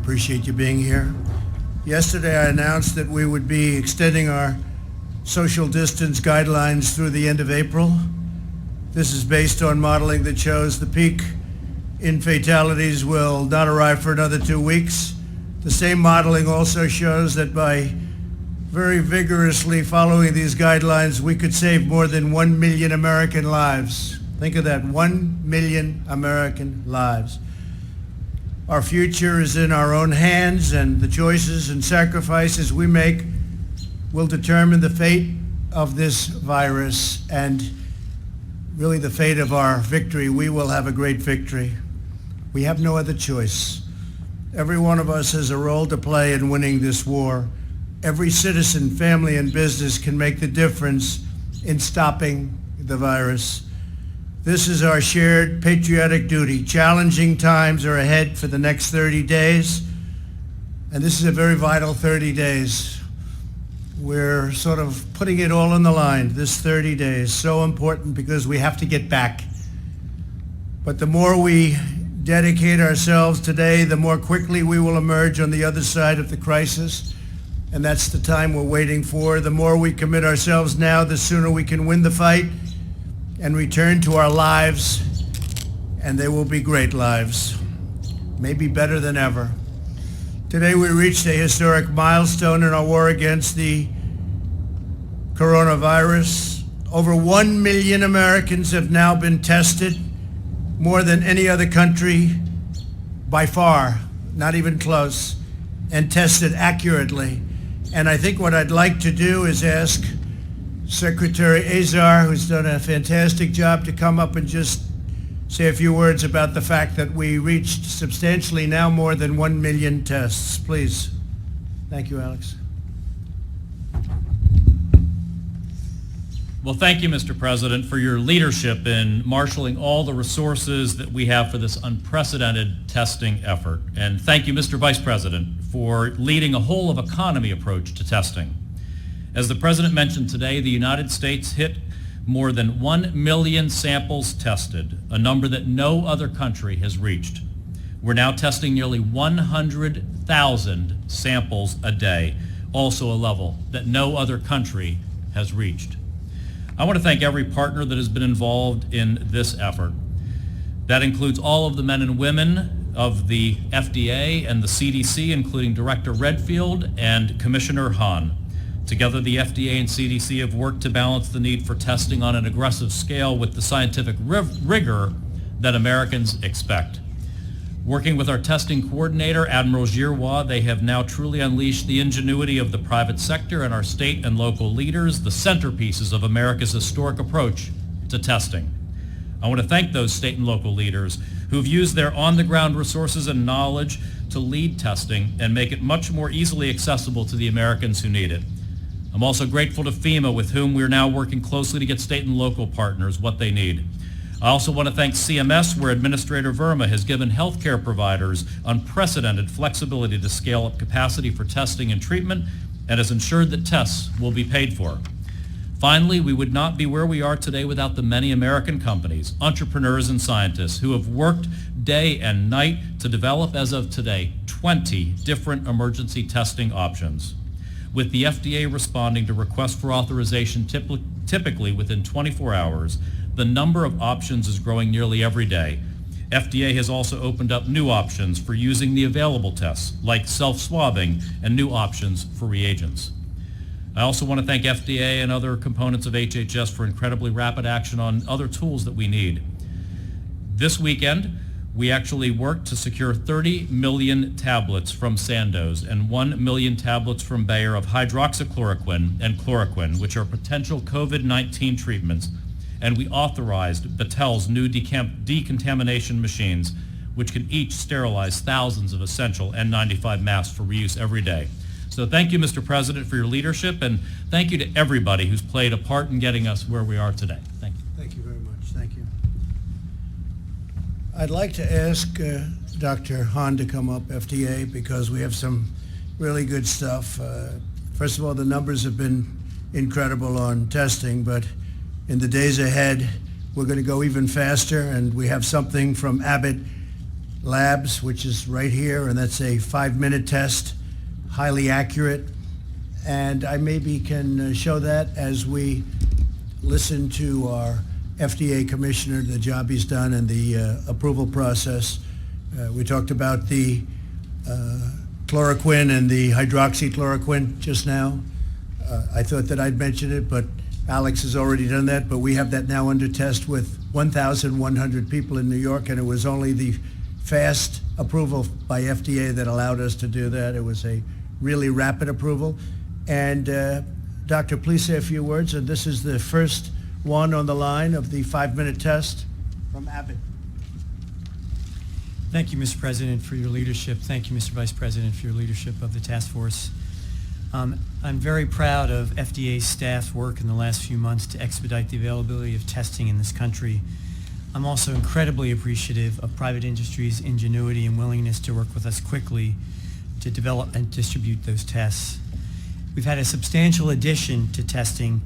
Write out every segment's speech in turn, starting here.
appreciate you being here. Yesterday I announced that we would be extending our social distance guidelines through the end of April. This is based on modeling that shows the peak in fatalities will not arrive for another 2 weeks. The same modeling also shows that by very vigorously following these guidelines, we could save more than 1 million American lives. Think of that, 1 million American lives. Our future is in our own hands, and the choices and sacrifices we make will determine the fate of this virus and really the fate of our victory. We will have a great victory. We have no other choice. Every one of us has a role to play in winning this war. Every citizen, family, and business can make the difference in stopping the virus. This is our shared patriotic duty. Challenging times are ahead for the next 30 days, and this is a very vital 30 days. We're sort of putting it all on the line. This 30 days, so important because we have to get back. But the more we dedicate ourselves today, the more quickly we will emerge on the other side of the crisis. And that's the time we're waiting for. The more we commit ourselves now, the sooner we can win the fight and return to our lives. And they will be great lives, maybe better than ever. Today we reached a historic milestone in our war against the coronavirus. Over 1 million Americans have now been tested, more than any other country by far, not even close, and tested accurately. And I think what I'd like to do is ask Secretary Azar, who's done a fantastic job, to come up and just say a few words about the fact that we reached substantially now more than 1 million tests. Please. Thank you, Alex. Well, thank you, Mr. President, for your leadership in marshaling all the resources that we have for this unprecedented testing effort. And thank you, Mr. Vice President, for leading a whole-of-economy approach to testing. As the President mentioned today, the United States hit more than 1 million samples tested, a number that no other country has reached. We're now testing nearly 100,000 samples a day, also a level that no other country has reached. I want to thank every partner that has been involved in this effort. That includes all of the men and women of the FDA and the CDC, including Director Redfield and Commissioner Hahn. Together, the FDA and CDC have worked to balance the need for testing on an aggressive scale with the scientific rigor that Americans expect. Working with our testing coordinator, Admiral Giroir, they have now truly unleashed the ingenuity of the private sector and our state and local leaders, the centerpieces of America's historic approach to testing. I want to thank those state and local leaders who've used their on-the-ground resources and knowledge to lead testing and make it much more easily accessible to the Americans who need it. I'm also grateful to FEMA, with whom we're now working closely to get state and local partners what they need. I also want to thank CMS, where Administrator Verma has given healthcare providers unprecedented flexibility to scale up capacity for testing and treatment and has ensured that tests will be paid for. Finally, we would not be where we are today without the many American companies, entrepreneurs, and scientists who have worked day and night to develop, as of today, 20 different emergency testing options. With the FDA responding to requests for authorization typically within 24 hours, the number of options is growing nearly every day. FDA has also opened up new options for using the available tests, like self-swabbing, and new options for reagents. I also want to thank FDA and other components of HHS for incredibly rapid action on other tools that we need. This weekend, we actually worked to secure 30 million tablets from Sandoz and 1 million tablets from Bayer of hydroxychloroquine and chloroquine, which are potential COVID-19 treatments. And we authorized Battelle's new decontamination machines, which can each sterilize thousands of essential N95 masks for reuse every day. So thank you, Mr. President, for your leadership, and thank you to everybody who's played a part in getting us where we are today. Thank you. Thank you very much. Thank you. I'd like to ask Dr. Hahn to come up, FDA, because we have some really good stuff. First of all, the numbers have been incredible on testing, but in the days ahead, we're going to go even faster, and we have something from Abbott Labs, which is right here, and that's a 5-minute test, highly accurate. And I maybe can show that as we listen to our FDA commissioner, the job he's done, and the approval process. We talked about the chloroquine and the hydroxychloroquine just now. I thought that I'd mention it, but Alex has already done that. But we have that now under test with 1,100 people in New York, and it was only the fast approval by FDA that allowed us to do that. It was a really rapid approval. And Doctor, please say a few words. And this is the first one on the line of the 5-minute test from Abbott. Thank you, Mr. President, for your leadership. Thank you, Mr. Vice President, for your leadership of the task force. I'm very proud of FDA's staff's work in the last few months to expedite the availability of testing in this country. I'm also incredibly appreciative of private industry's ingenuity and willingness to work with us quickly to develop and distribute those tests. We've had a substantial addition to testing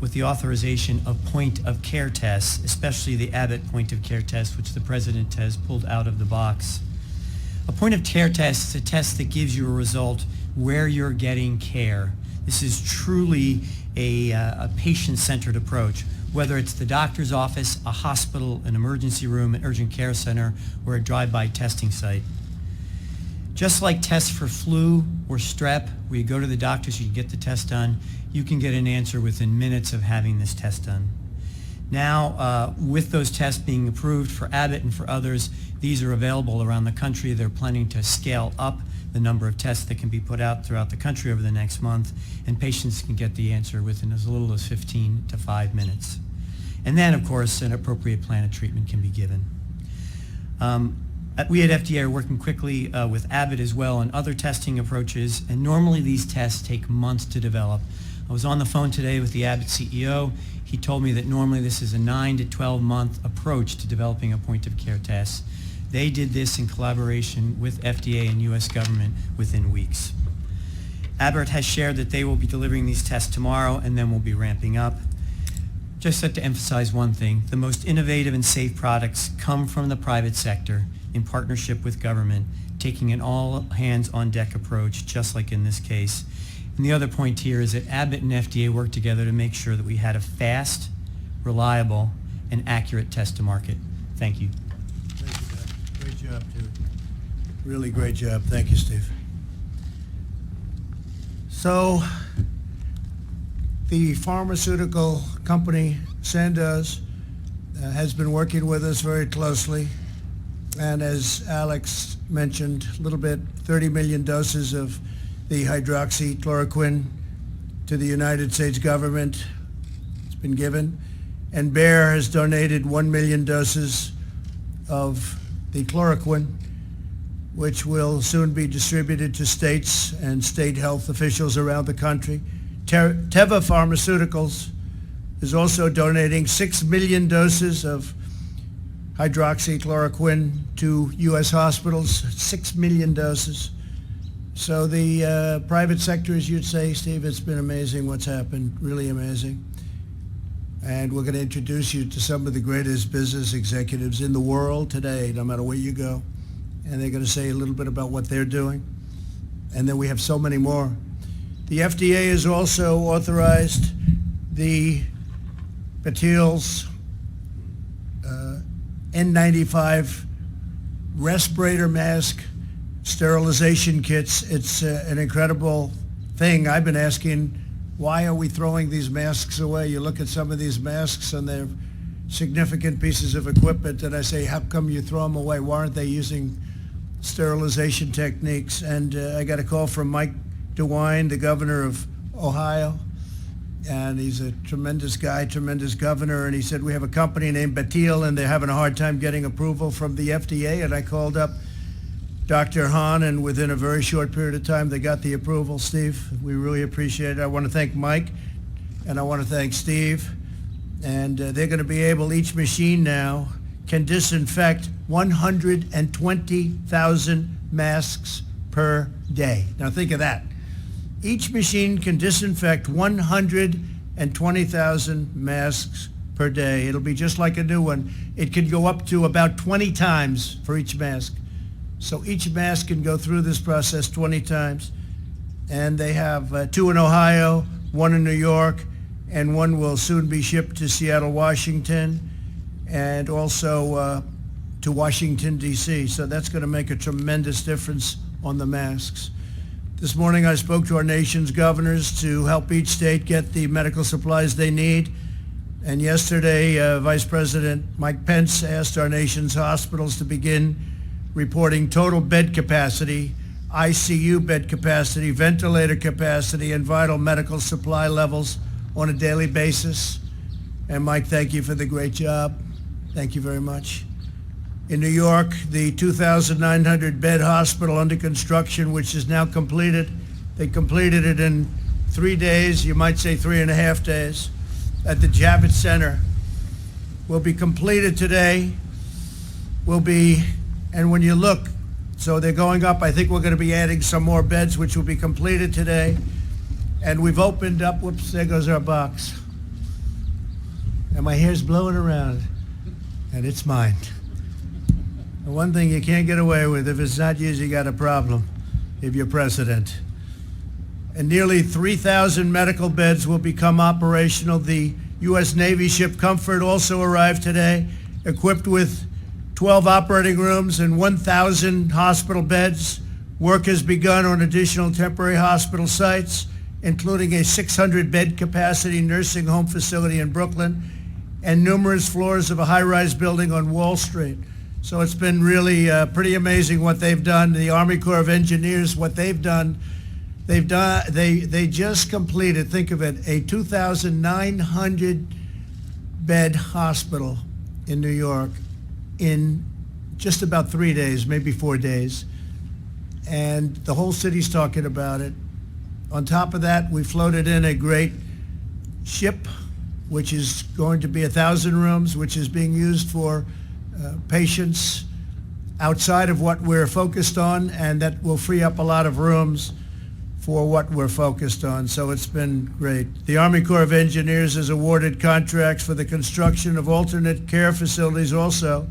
with the authorization of point-of-care tests, especially the Abbott point-of-care test, which the President has pulled out of the box. A point-of-care test is a test that gives you a result where you're getting care. This is truly a patient-centered approach, whether it's the doctor's office, a hospital, an emergency room, an urgent care center, or a drive-by testing site. Just like tests for flu or strep, where you go to the doctors, you get the test done, you can get an answer within minutes of having this test done. Now, with those tests being approved for Abbott and for others, these are available around the country. They're planning to scale up the number of tests that can be put out throughout the country over the next month, and patients can get the answer within as little as 15 to 5 minutes. And then, of course, an appropriate plan of treatment can be given. We at FDA are working quickly with Abbott as well on other testing approaches, and normally these tests take months to develop. I was on the phone today with the Abbott CEO. He told me that normally this is a 9 to 12 month approach to developing a point-of-care test. They did this in collaboration with FDA and U.S. government within weeks. Abbott has shared that they will be delivering these tests tomorrow, and then we'll be ramping up. Just have to emphasize one thing. The most innovative and safe products come from the private sector in partnership with government, taking an all-hands-on-deck approach, just like in this case. And the other point here is that Abbott and FDA worked together to make sure that we had a fast, reliable, and accurate test to market. Thank you. Thank you, Doc. Great job, dude. Really great job. Thank you, Steve. So, the pharmaceutical company, Sandoz, has been working with us very closely. And as Alex mentioned a little bit, 30 million doses of the hydroxychloroquine to the United States government. It's been given. And Bayer has donated 1 million doses of the chloroquine, which will soon be distributed to states and state health officials around the country. Teva Pharmaceuticals is also donating 6 million doses of hydroxychloroquine to U.S. hospitals, 6 million doses. So the private sector, as you'd say, Steve, it's been amazing what's happened, really amazing. And we're going to introduce you to some of the greatest business executives in the world today, no matter where you go. And they're going to say a little bit about what they're doing. And then we have so many more. The FDA has also authorized the Battelle's N95 respirator mask sterilization kits. It's an incredible thing. I've been asking, why are we throwing these masks away? You look at some of these masks and they're significant pieces of equipment, and I say, how come you throw them away? Why aren't they using sterilization techniques? And I got a call from Mike DeWine, the governor of Ohio, and he's a tremendous guy, tremendous governor, and he said, we have a company named Battelle, and they're having a hard time getting approval from the FDA, and I called up Dr. Hahn, and within a very short period of time, they got the approval. Steve, we really appreciate it. I want to thank Mike, and I want to thank Steve, and they're going to be able, each machine now can disinfect 120,000 masks per day. Now think of that. Each machine can disinfect 120,000 masks per day. It'll be just like a new one. It can go up to about 20 times for each mask. So each mask can go through this process 20 times. And they have 2 in Ohio, 1 in New York, and 1 will soon be shipped to Seattle, Washington, and also to Washington, D.C. So that's going to make a tremendous difference on the masks. This morning I spoke to our nation's governors to help each state get the medical supplies they need. And yesterday, Vice President Mike Pence asked our nation's hospitals to begin reporting total bed capacity, ICU bed capacity, ventilator capacity, and vital medical supply levels on a daily basis. And Mike, thank you for the great job. Thank you very much. In New York, the 2,900 bed hospital under construction, which is now completed, they completed it in 3 days, you might say 3.5 days, at the Javits Center, will be completed today, and when you look, so they're going up, I think we're going to be adding some more beds, which will be completed today. And we've opened up, whoops, there goes our box. And my hair's blowing around, and it's mine. The one thing you can't get away with, if it's not yours, you got a problem if you're president. And nearly 3,000 medical beds will become operational. The U.S. Navy ship Comfort also arrived today, equipped with 12 operating rooms and 1,000 hospital beds. Work has begun on additional temporary hospital sites, including a 600-bed capacity nursing home facility in Brooklyn and numerous floors of a high-rise building on Wall Street. So it's been really pretty amazing what they've done. The Army Corps of Engineers, what they've done, they just completed, think of it, a 2,900-bed hospital in New York in just about 3 days, maybe 4 days. And the whole city's talking about it. On top of that, we floated in a great ship, which is going to be 1,000 rooms, which is being used for patients outside of what we're focused on, and that will free up a lot of rooms for what we're focused on. So it's been great. The Army Corps of Engineers has awarded contracts for the construction of alternate care facilities also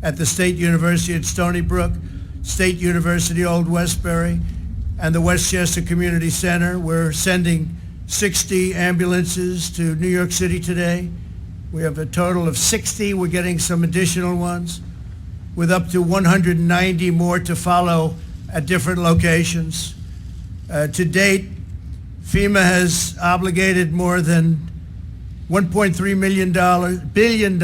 at the State University at Stony Brook, State University Old Westbury, and the Westchester Community Center. We're sending 60 ambulances to New York City today. We have a total of 60. We're getting some additional ones, with up to 190 more to follow at different locations. To date, FEMA has obligated more than $1.3 billion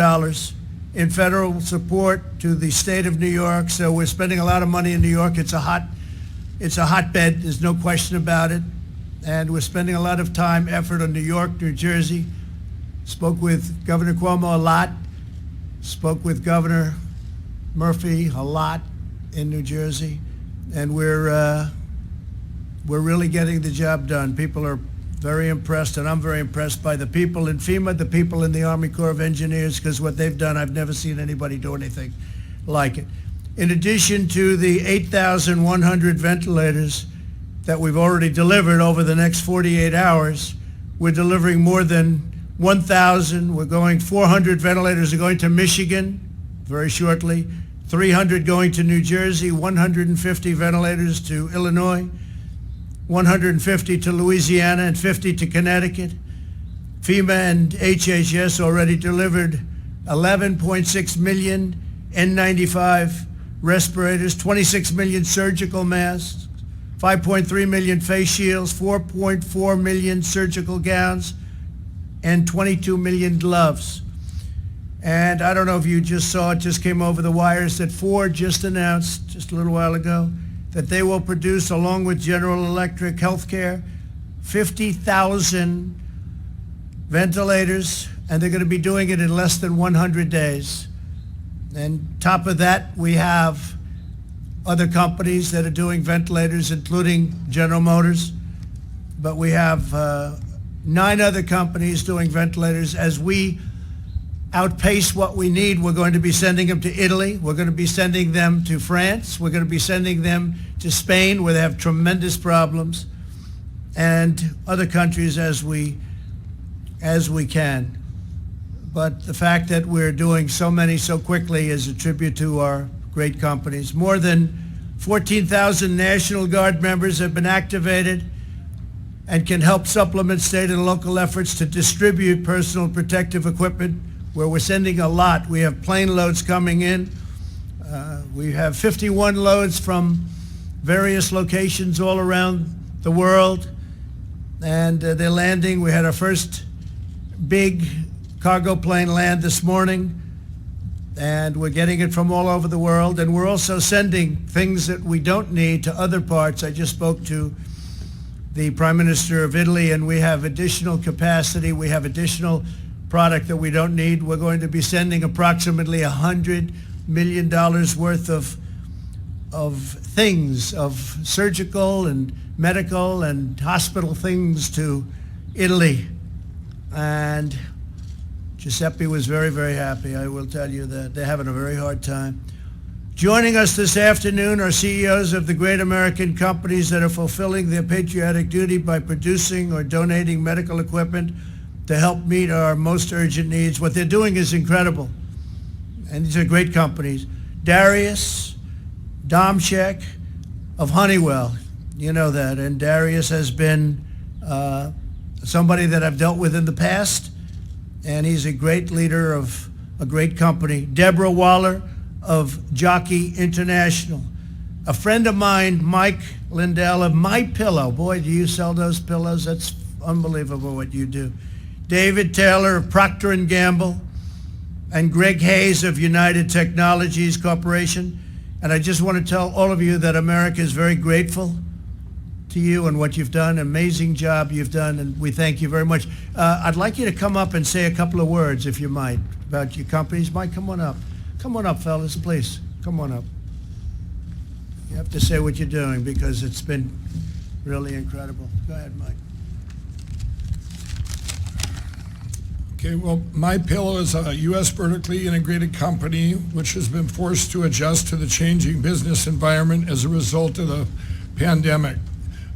in federal support to the state of New York. So we're spending a lot of money in New York. It's a hotbed. There's no question about it. And we're spending a lot of time, effort on New York, New Jersey. Spoke with Governor Cuomo a lot. Spoke with Governor Murphy a lot in New Jersey. And we're really getting the job done. People are very impressed, and I'm very impressed by the people in FEMA, the people in the Army Corps of Engineers, because what they've done, I've never seen anybody do anything like it. In addition to the 8,100 ventilators that we've already delivered over the next 48 hours, we're delivering more than 1,000. We're going 400 ventilators are going to Michigan very shortly, 300 going to New Jersey, 150 ventilators to Illinois, 150 to Louisiana, and 50 to Connecticut. FEMA and HHS already delivered 11.6 million N95 respirators, 26 million surgical masks, 5.3 million face shields, 4.4 million surgical gowns, and 22 million gloves. And I don't know if you just saw, it just came over the wires that Ford just announced just a little while ago that they will produce, along with General Electric Healthcare, 50,000 ventilators, and they're going to be doing it in less than 100 days. And top of that, we have other companies that are doing ventilators, including General Motors. But we have 9 other companies doing ventilators. As we outpace what we need, we're going to be sending them to Italy. We're going to be sending them to France. We're going to be sending them to Spain, where they have tremendous problems, and other countries as we can. But the fact that we're doing so many so quickly is a tribute to our great companies. More than 14,000 National Guard members have been activated and can help supplement state and local efforts to distribute personal protective equipment, where we're sending a lot. We have plane loads coming in. We have 51 loads from various locations all around the world, and they're landing. We had our first big cargo plane land this morning, and we're getting it from all over the world, and we're also sending things that we don't need to other parts. I just spoke to the Prime Minister of Italy, and we have additional capacity. We have additional product that we don't need. We're going to be sending approximately $100 million worth of things, of surgical and medical and hospital things to Italy. And Giuseppe was very, very happy. I will tell you that they're having a very hard time. Joining us this afternoon are CEOs of the great American companies that are fulfilling their patriotic duty by producing or donating medical equipment to help meet our most urgent needs. What they're doing is incredible. And these are great companies. Darius Domchek of Honeywell, you know that. And Darius has been somebody that I've dealt with in the past, and he's a great leader of a great company. Deborah Waller of Jockey International. A friend of mine, Mike Lindell of My Pillow. Boy, do you sell those pillows? That's unbelievable what you do. David Taylor of Procter & Gamble, and Greg Hayes of United Technologies Corporation. And I just want to tell all of you that America is very grateful to you and what you've done. Amazing job you've done, and we thank you very much. I'd like you to come up and say a couple of words, if you might, about your companies. Mike, come on up. Come on up, fellas, please. Come on up. You have to say what you're doing because it's been really incredible. Go ahead, Mike. Okay, well, My Pillow is a U.S. vertically integrated company which has been forced to adjust to the changing business environment as a result of the pandemic.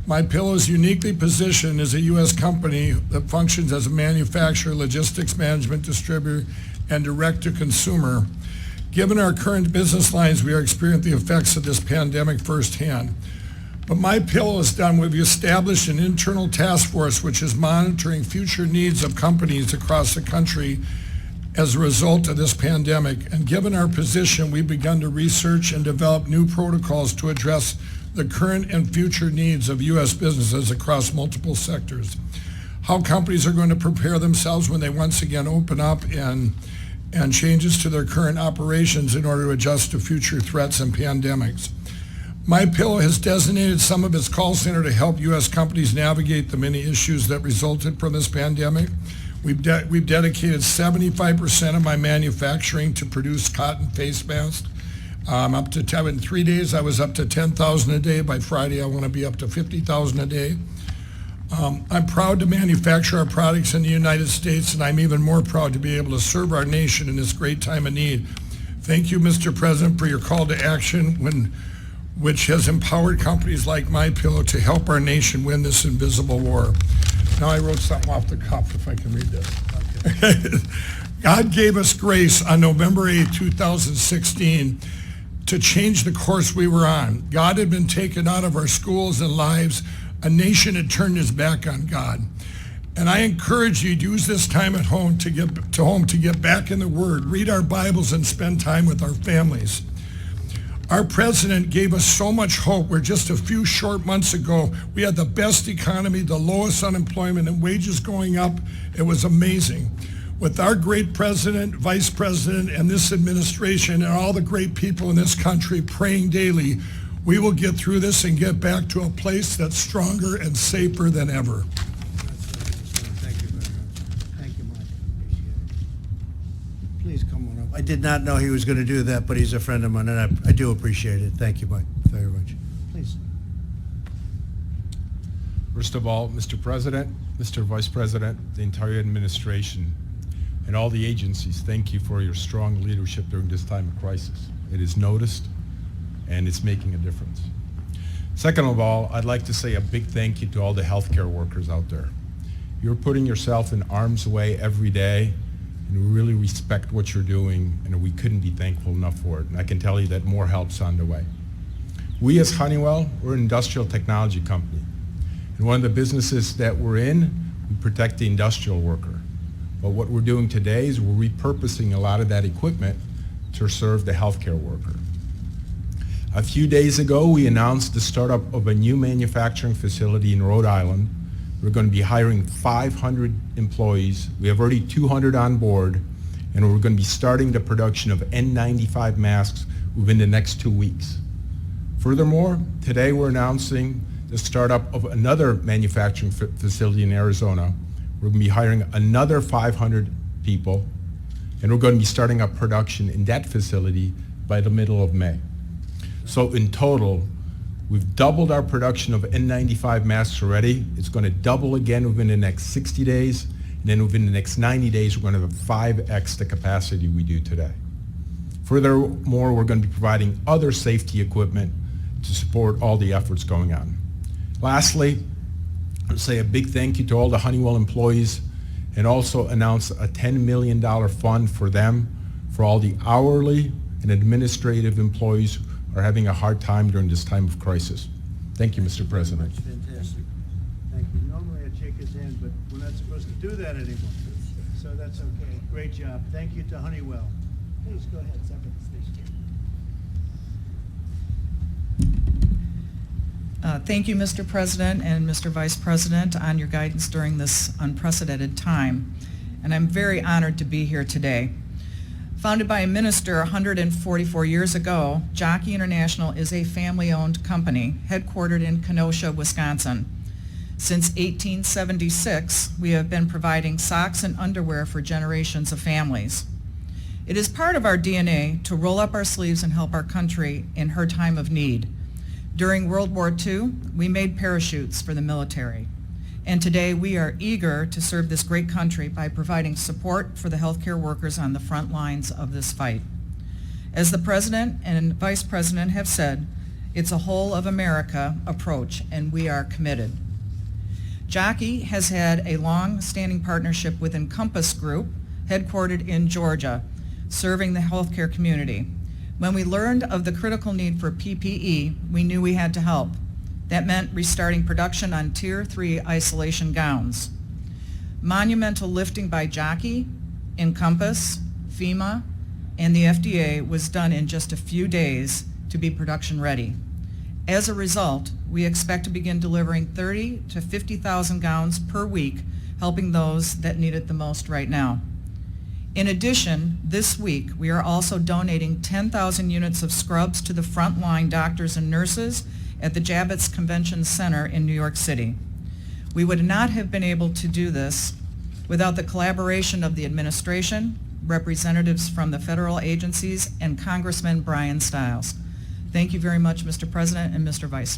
My Pillow is uniquely positioned as a U.S. company that functions as a manufacturer, logistics management distributor, and direct-to-consumer. Given our current business lines, we are experiencing the effects of this pandemic firsthand. But My Pillow is done. We've established an internal task force which is monitoring future needs of companies across the country as a result of this pandemic. And given our position, we've begun to research and develop new protocols to address the current and future needs of U.S. businesses across multiple sectors. How companies are going to prepare themselves when they once again open up, and changes to their current operations in order to adjust to future threats and pandemics. My Pillow has designated some of its call center to help U.S. companies navigate the many issues that resulted from this pandemic. We've dedicated 75% of my manufacturing to produce cotton face masks. In 3 days, I was up to 10,000 a day. By Friday, I want to be up to 50,000 a day. I'm proud to manufacture our products in the United States, and I'm even more proud to be able to serve our nation in this great time of need. Thank you, Mr. President, for your call to action, which has empowered companies like My Pillow to help our nation win this invisible war. Now I wrote something off the cuff, if I can read this. Okay. God gave us grace on November 8, 2016, to change the course we were on. God had been taken out of our schools and lives. A nation had turned its back on God. And I encourage you to use this time at home to get back in the Word, read our Bibles, and spend time with our families. Our president gave us so much hope where just a few short months ago, we had the best economy, the lowest unemployment, and wages going up. It was amazing. With our great president, vice president, and this administration, and all the great people in this country praying daily, we will get through this and get back to a place that's stronger and safer than ever. Thank you very much. Thank you, Mike. Appreciate it. Please come on up. I did not know he was going to do that, but he's a friend of mine, and I do appreciate it. Thank you, Mike, very much. Please. First of all, Mr. President, Mr. Vice President, the entire administration, and all the agencies, thank you for your strong leadership during this time of crisis. It is noticed, and it's making a difference. Second of all, I'd like to say a big thank you to all the healthcare workers out there. You're putting yourself in harm's way every day, and we really respect what you're doing, and we couldn't be thankful enough for it. And I can tell you that more help's on the way. We as Honeywell, we're an industrial technology company. And one of the businesses that we're in, we protect the industrial worker. But what we're doing today is we're repurposing a lot of that equipment to serve the healthcare worker. A few days ago, we announced the startup of a new manufacturing facility in Rhode Island. We're going to be hiring 500 employees. We have already 200 on board, and we're going to be starting the production of N95 masks within the next 2 weeks. Furthermore, today we're announcing the startup of another manufacturing facility in Arizona. We're going to be hiring another 500 people, and we're going to be starting up production in that facility by the middle of May. So in total, we've doubled our production of N95 masks already. It's going to double again within the next 60 days, and then within the next 90 days, we're going to have 5x the capacity we do today. Furthermore, we're going to be providing other safety equipment to support all the efforts going on. Lastly, I'll say a big thank you to all the Honeywell employees and also announce a $10 million fund for them for all the hourly and administrative employees are having a hard time during this time of crisis. Thank you, Mr. President. Fantastic. Thank you. Normally I'd shake his hand, but we're not supposed to do that anymore. So that's okay. Great job. Thank you to Honeywell. Please go ahead. Separate stage two. Thank you, Mr. President and Mr. Vice President, on your guidance during this unprecedented time. And I'm very honored to be here today. Founded by a minister 144 years ago, Jockey International is a family-owned company headquartered in Kenosha, Wisconsin. Since 1876, we have been providing socks and underwear for generations of families. It is part of our DNA to roll up our sleeves and help our country in her time of need. During World War II, we made parachutes for the military. And today we are eager to serve this great country by providing support for the healthcare workers on the front lines of this fight. As the President and Vice President have said, it's a whole of America approach, and we are committed. Jockey has had a long-standing partnership with Encompass Group, headquartered in Georgia, serving the healthcare community. When we learned of the critical need for PPE, we knew we had to help. That meant restarting production on Tier 3 isolation gowns. Monumental lifting by Jockey, Encompass, FEMA, and the FDA was done in just a few days to be production ready. As a result, we expect to begin delivering 30 to 50,000 gowns per week, helping those that need it the most right now. In addition, this week, we are also donating 10,000 units of scrubs to the frontline doctors and nurses at the Javits Convention Center in New York City. We would not have been able to do this without the collaboration of the administration, representatives from the federal agencies, and Congressman Brian Stiles. Thank you very much, Mr. President and Mr. Vice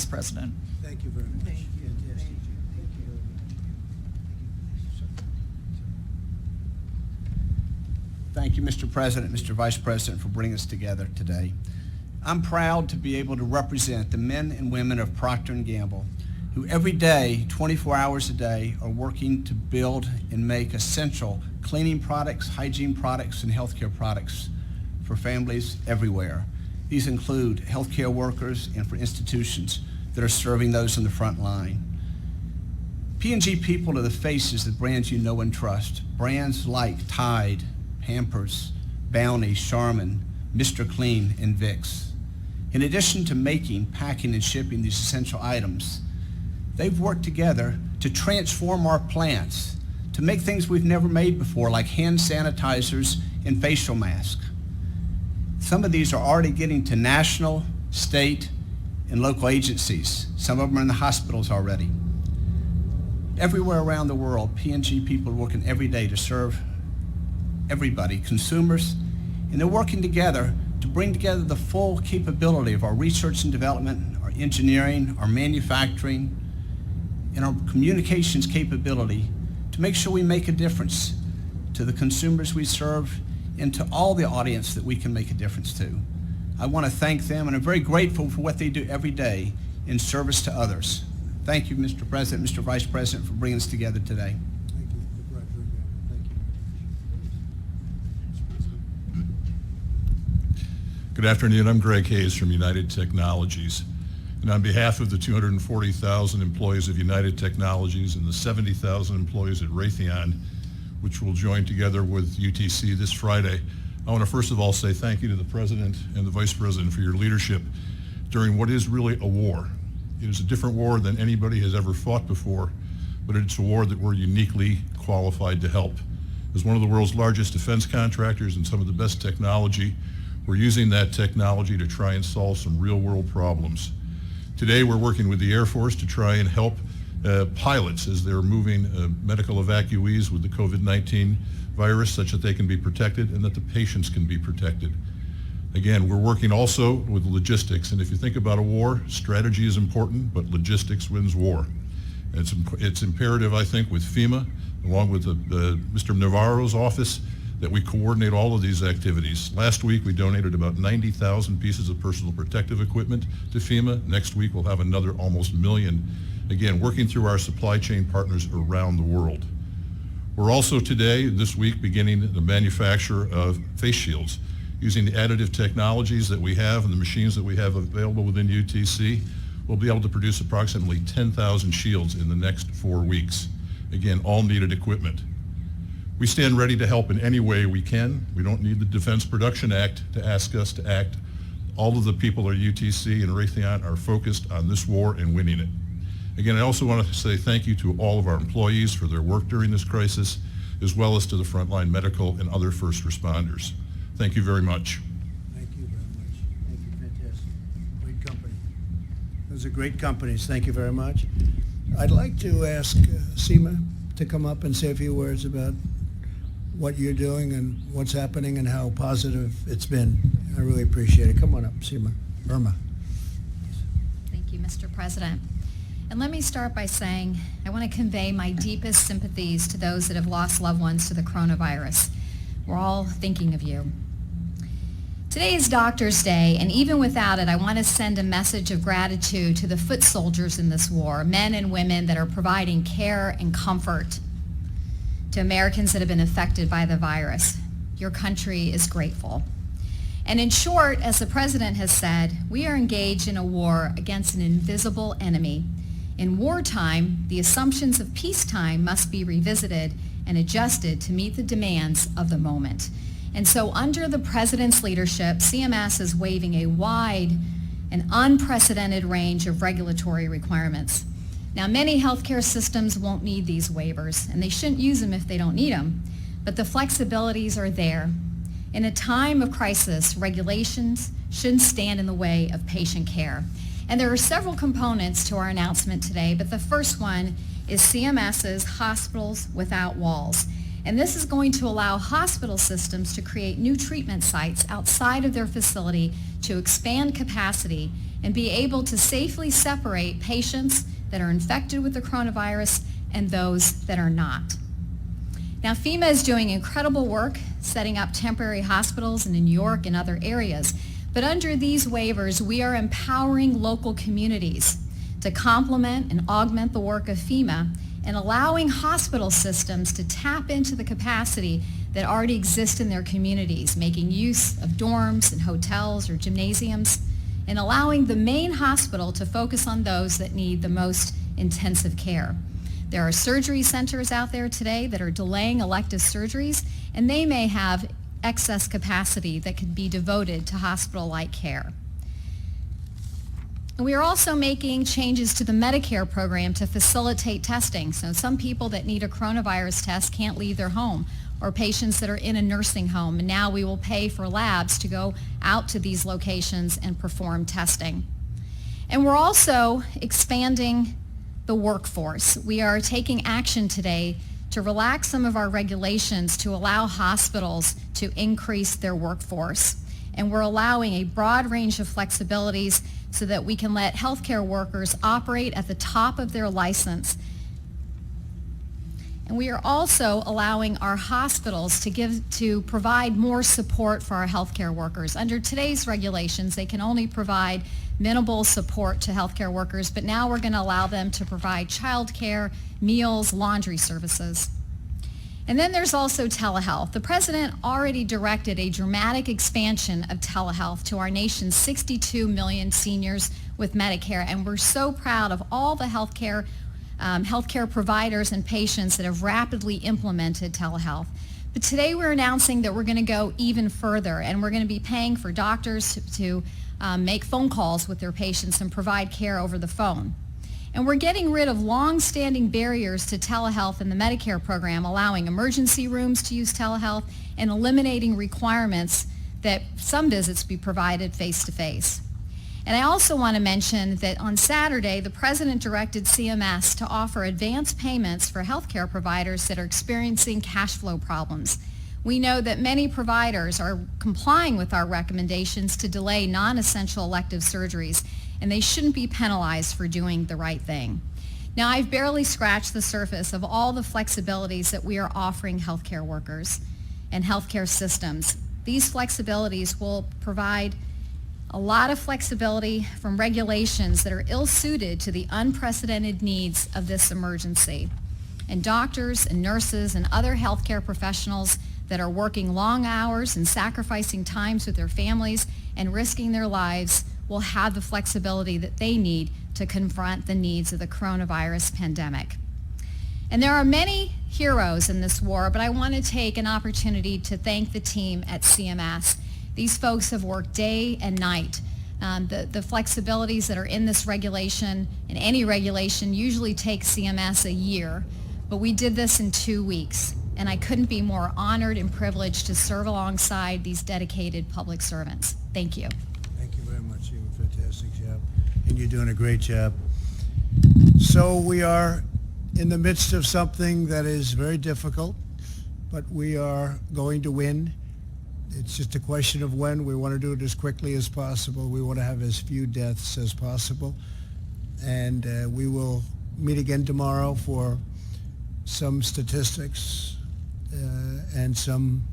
President. Thank you very much. Fantastic. Thank you very much. Thank you, Mr. President, Mr. Vice President, for bringing us together today. I'm proud to be able to represent the men and women of Procter & Gamble who every day, 24 hours a day, are working to build and make essential cleaning products, hygiene products, and healthcare products for families everywhere. These include healthcare workers and for institutions that are serving those on the front line. P&G people are the faces of brands you know and trust. Brands like Tide, Pampers, Bounty, Charmin, Mr. Clean, and Vicks. In addition to making, packing, and shipping these essential items, they've worked together to transform our plants, to make things we've never made before, like hand sanitizers and facial masks. Some of these are already getting to national, state, and local agencies. Some of them are in the hospitals already. Everywhere around the world, P&G people are working every day to serve everybody, consumers, and they're working together to bring together the full capability of our research and development, our engineering, our manufacturing, and our communications capability to make sure we make a difference to the consumers we serve and to all the audience that we can make a difference to. I want to thank them, and I'm very grateful for what they do every day in service to others. Thank you, Mr. President, Mr. Vice President, for bringing us together today. Thank you, Mr. Procter & Gamble. Thank you. Good afternoon. I'm Greg Hayes from United Technologies. And on behalf of the 240,000 employees of United Technologies and the 70,000 employees at Raytheon, which will join together with UTC this Friday, I want to first of all say thank you to the President and the Vice President for your leadership during what is really a war. It is a different war than anybody has ever fought before, but it's a war that we're uniquely qualified to help. As one of the world's largest defense contractors and some of the best technology, we're using that technology to try and solve some real-world problems. Today, we're working with the Air Force to try and help pilots as they're moving medical evacuees with the COVID-19 virus such that they can be protected and that the patients can be protected. Again, we're working also with logistics, and if you think about a war, strategy is important, but logistics wins war. And it's imperative, I think, with FEMA, along with Mr. Navarro's office, that we coordinate all of these activities. Last week, we donated about 90,000 pieces of personal protective equipment to FEMA. Next week, we'll have another almost 1 million. Again, working through our supply chain partners around the world. We're also today, this week, beginning the manufacture of face shields. Using the additive technologies that we have and the machines that we have available within UTC, we'll be able to produce approximately 10,000 shields in the next 4 weeks. Again, all needed equipment. We stand ready to help in any way we can. We don't need the Defense Production Act to ask us to act. All of the people at UTC and Raytheon are focused on this war and winning it. Again, I also want to say thank you to all of our employees for their work during this crisis, as well as to the frontline medical and other first responders. Thank you very much. Thank you very much. Thank you. Fantastic. Great company. Those are great companies. Thank you very much. I'd like to ask Seema to come up and say a few words about what you're doing and what's happening and how positive it's been. I really appreciate it. Come on up, Seema. Irma. Thank you, Mr. President. And let me start by saying I want to convey my deepest sympathies to those that have lost loved ones to the coronavirus. We're all thinking of you. Today is Doctors' Day, and even without it, I want to send a message of gratitude to the foot soldiers in this war, men and women that are providing care and comfort to Americans that have been affected by the virus. Your country is grateful. And in short, as the President has said, we are engaged in a war against an invisible enemy. In wartime, the assumptions of peacetime must be revisited and adjusted to meet the demands of the moment. And so under the President's leadership, CMS is waiving a wide and unprecedented range of regulatory requirements. Now, many healthcare systems won't need these waivers, and they shouldn't use them if they don't need them, but the flexibilities are there. In a time of crisis, regulations shouldn't stand in the way of patient care. And there are several components to our announcement today, but the first one is CMS's Hospitals Without Walls. And this is going to allow hospital systems to create new treatment sites outside of their facility to expand capacity and be able to safely separate patients that are infected with the coronavirus and those that are not. Now, FEMA is doing incredible work setting up temporary hospitals in New York and other areas. But under these waivers, we are empowering local communities to complement and augment the work of FEMA and allowing hospital systems to tap into the capacity that already exists in their communities, making use of dorms and hotels or gymnasiums, and allowing the main hospital to focus on those that need the most intensive care. There are surgery centers out there today that are delaying elective surgeries, and they may have excess capacity that could be devoted to hospital-like care. And we are also making changes to the Medicare program to facilitate testing. So some people that need a coronavirus test can't leave their home, or patients that are in a nursing home. And now we will pay for labs to go out to these locations and perform testing. And we're also expanding the workforce. We are taking action today to relax some of our regulations to allow hospitals to increase their workforce. And we're allowing a broad range of flexibilities so that we can let healthcare workers operate at the top of their license. And we are also allowing our hospitals to provide more support for our healthcare workers. Under today's regulations, they can only provide minimal support to healthcare workers, but now we're going to allow them to provide child care, meals, laundry services. And then there's also telehealth. The president already directed a dramatic expansion of telehealth to our nation's 62 million seniors with Medicare, and we're so proud of all the healthcare providers and patients that have rapidly implemented telehealth. But today we're announcing that we're going to go even further, and we're going to be paying for doctors to make phone calls with their patients and provide care over the phone. And we're getting rid of long-standing barriers to telehealth in the Medicare program, allowing emergency rooms to use telehealth and eliminating requirements that some visits be provided face-to-face. And I also want to mention that on Saturday, the president directed CMS to offer advance payments for healthcare providers that are experiencing cash flow problems. We know that many providers are complying with our recommendations to delay non-essential elective surgeries, and they shouldn't be penalized for doing the right thing. Now, I've barely scratched the surface of all the flexibilities that we are offering healthcare workers and healthcare systems. These flexibilities will provide a lot of flexibility from regulations that are ill-suited to the unprecedented needs of this emergency. And doctors and nurses and other healthcare professionals that are working long hours and sacrificing times with their families and risking their lives will have the flexibility that they need to confront the needs of the coronavirus pandemic. And there are many heroes in this war, but I want to take an opportunity to thank the team at CMS. These folks have worked day and night. The flexibilities that are in this regulation, and any regulation, usually take CMS a year, but we did this in 2 weeks, and I couldn't be more honored and privileged to serve alongside these dedicated public servants. Thank you. Thank you very much. You do a fantastic job, and you're doing a great job. So we are in the midst of something that is very difficult, but we are going to win. It's just a question of when. We want to do it as quickly as possible. We want to have as few deaths as possible. And we will meet again tomorrow for some statistics and some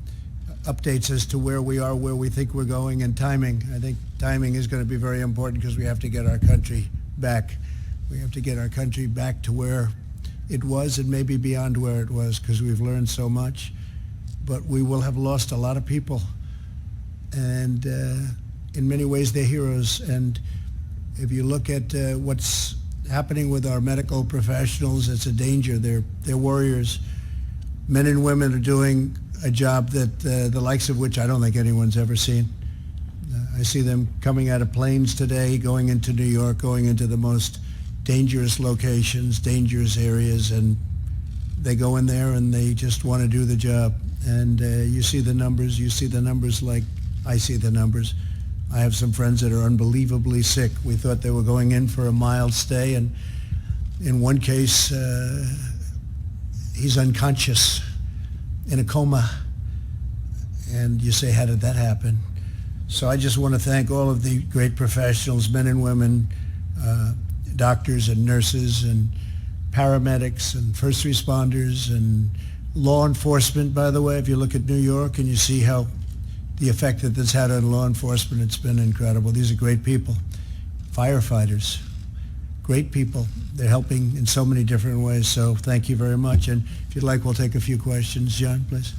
updates as to where we are, where we think we're going, and timing. I think timing is going to be very important because we have to get our country back. We have to get our country back to where it was and maybe beyond where it was, because we've learned so much. But we will have lost a lot of people, and in many ways they're heroes. And if you look at what's happening with our medical professionals, it's a danger. They're warriors. Men and women are doing a job that the likes of which I don't think anyone's ever seen. I see them coming out of planes today, going into New York, going into the most dangerous locations, dangerous areas, and they go in there and they just want to do the job. And you see the numbers like I see the numbers. I have some friends that are unbelievably sick. We thought they were going in for a mild stay, and in one case, he's unconscious in a coma. And you say, how did that happen? So I just want to thank all of the great professionals, men and women, doctors and nurses and paramedics and first responders and law enforcement. By the way, if you look at New York and you see how the effect that this had on law enforcement, it's been incredible. These are great people. Firefighters, great people. They're helping in so many different ways. So thank you very much. And if you'd like, we'll take a few questions. John, please.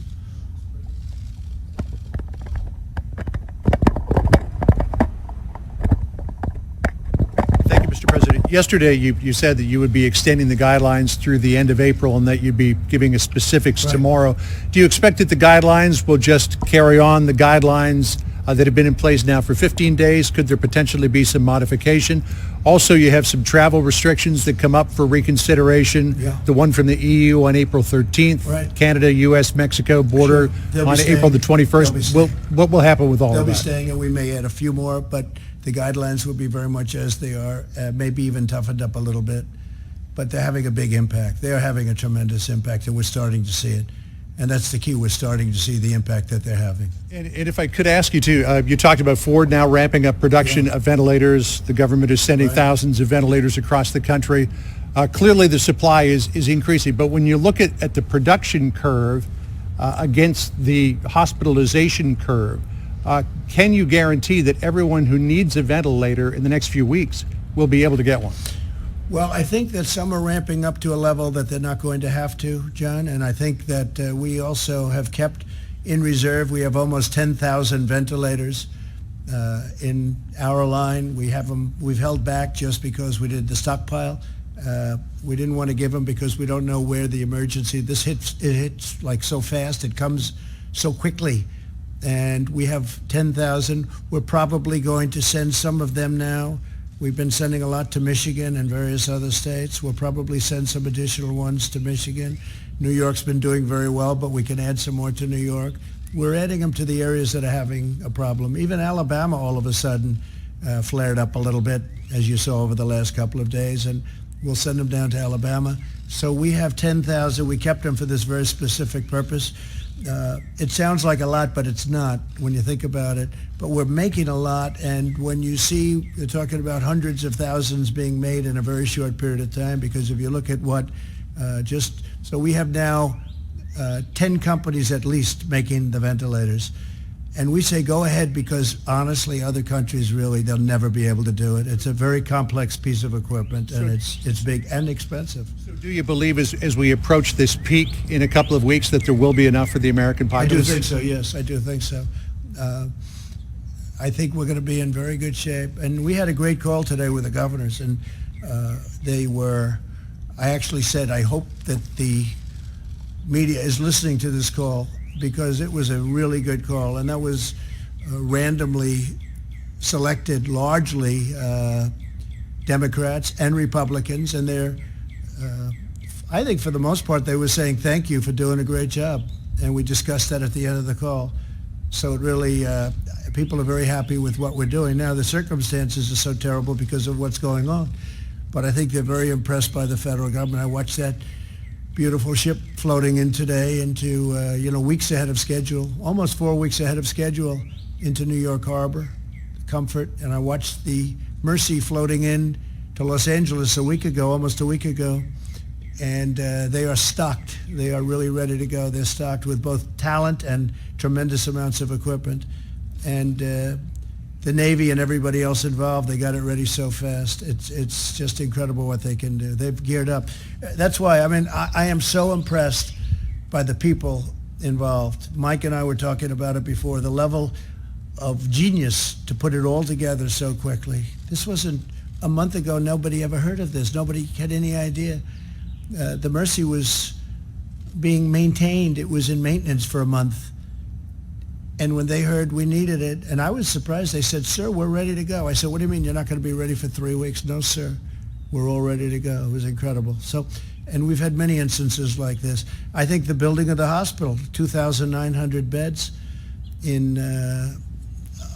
Yesterday, you said that you would be extending the guidelines through the end of April and that you'd be giving us specifics tomorrow. Do you expect that the guidelines will just carry on the guidelines that have been in place now for 15 days? Could there potentially be some modification? Also, you have some travel restrictions that come up for reconsideration. Yeah. The one from the EU on April 13th, Right. Canada, U.S., Mexico border They'll be on staying. April the 21st. They'll be staying. What will happen with all They'll of be that? staying, and we may add a few more, but the guidelines will be very much as they are, maybe even toughened up a little bit. But they're having a big impact. They're having a tremendous impact, and we're starting to see it. And that's the key. We're starting to see the impact that they're having. And if I could ask you to, you talked about Ford now ramping up production of ventilators. The government is sending thousands of ventilators across the country. Clearly the supply is increasing, but when you look at the production curve against the hospitalization curve, can you guarantee that everyone who needs a ventilator in the next few weeks will be able to get one? Well, I think that some are ramping up to a level that they're not going to have to, John, and I think that we also have kept in reserve. We have almost 10,000 ventilators in our line. We have them. We've held back just because we did the stockpile. We didn't want to give them because we don't know where the emergency. It hits like so fast. It comes so quickly, and we have 10,000. We're probably going to send some of them now. We've been sending a lot to Michigan and various other states. We'll probably send some additional ones to Michigan. New York's been doing very well, but we can add some more to New York. We're adding them to the areas that are having a problem. Even Alabama all of a sudden flared up a little bit, as you saw over the last couple of days, and we'll send them down to Alabama. So we have 10,000. We kept them for this very specific purpose. It sounds like a lot, but it's not when you think about it. But we're making a lot, and when you see, you're talking about hundreds of thousands being made in a very short period of time, because if you look at what so we have now 10 companies at least making the ventilators. And we say go ahead because honestly, other countries really, they'll never be able to do it. It's a very complex piece of equipment, and it's big and expensive. So do you believe as we approach this peak in a couple of weeks that there will be enough for the American populace? I do think so, yes, I do think so. I think we're going to be in very good shape. And we had a great call today with the governors, and I actually said, I hope that the media is listening to this call, because it was a really good call, and that was randomly selected, largely Democrats and Republicans, and they're, I think for the most part, they were saying thank you for doing a great job, and we discussed that at the end of the call. So it really, people are very happy with what we're doing. Now, the circumstances are so terrible because of what's going on, but I think they're very impressed by the federal government. I watched that beautiful ship floating in today into, weeks ahead of schedule, almost 4 weeks ahead of schedule into New York Harbor, Comfort. And I watched the Mercy floating in to Los Angeles almost a week ago. And they are stocked. They are really ready to go. They're stocked with both talent and tremendous amounts of equipment. And the Navy and everybody else involved, they got it ready so fast. It's just incredible what they can do. They've geared up. That's why, I am so impressed by the people involved. Mike and I were talking about it before, the level of genius to put it all together so quickly. This wasn't a month ago. Nobody ever heard of this. Nobody had any idea. The Mercy was being maintained. It was in maintenance for a month. And when they heard we needed it, and I was surprised, they said, sir, we're ready to go. I said, what do you mean you're not going to be ready for 3 weeks? No, sir, we're all ready to go. It was incredible. So, and we've had many instances like this. I think the building of the hospital, 2,900 beds in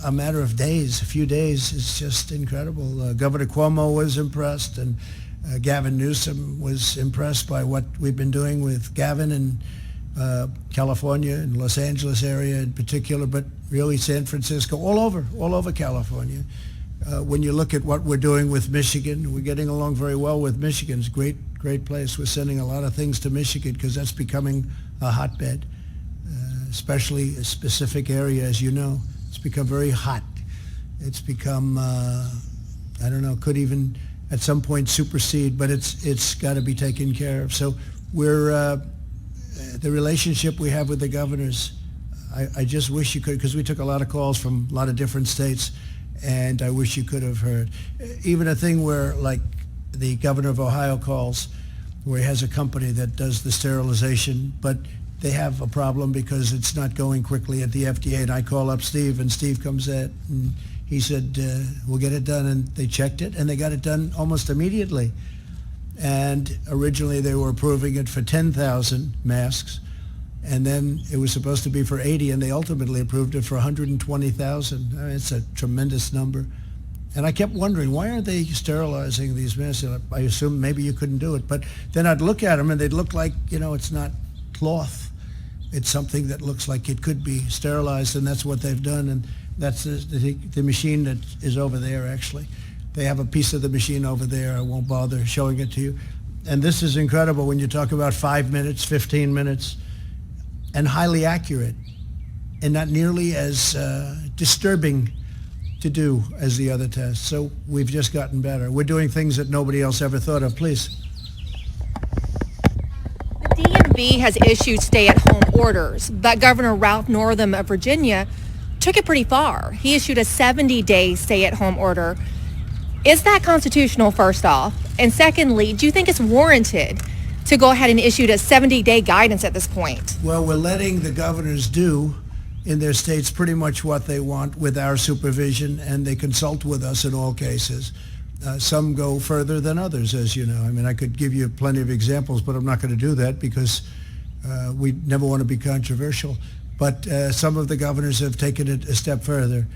a matter of days, a few days, is just incredible. Governor Cuomo was impressed, and Gavin Newsom was impressed by what we've been doing with Gavin and California and Los Angeles area in particular, but really San Francisco, all over California. When you look at what we're doing with Michigan, we're getting along very well with Michigan. It's a great place. We're sending a lot of things to Michigan because that's becoming a hotbed, especially a specific area, as you know. It's become very hot. It's become, could even at some point supersede, but it's got to be taken care of. So we're the relationship we have with the governors, I just wish you could, because we took a lot of calls from a lot of different states, and I wish you could have heard. Even a thing where, like, the governor of Ohio calls, where he has a company that does the sterilization, but they have a problem because it's not going quickly at the FDA, and I call up Steve, and Steve comes in, and he said, we'll get it done, and they checked it, and they got it done almost immediately. And originally they were approving it for 10,000 masks, and then it was supposed to be for 80, and they ultimately approved it for 120,000. It's a tremendous number. And I kept wondering, why aren't they sterilizing these masks? I assumed maybe you couldn't do it. But then I'd look at them, and they'd look like, it's not cloth. It's something that looks like it could be sterilized, and that's what they've done. And that's the machine that is over there, actually. They have a piece of the machine over there. I won't bother showing it to you. And this is incredible when you talk about 5 minutes, 15 minutes, and highly accurate, and not nearly as disturbing to do as the other tests. So we've just gotten better. We're doing things that nobody else ever thought of. Please. The DMV has issued stay-at-home orders, but Governor Ralph Northam of Virginia took it pretty far. He issued a 70-day stay-at-home order. Is that constitutional, first off? And secondly, do you think it's warranted to go ahead and issue a 70-day guidance at this point? Well, we're letting the governors do in their states pretty much what they want with our supervision, and they consult with us in all cases. Some go further than others, as you know. I mean, I could give you plenty of examples, but I'm not going to do that because we never want to be controversial. But some of the governors have taken it a step further,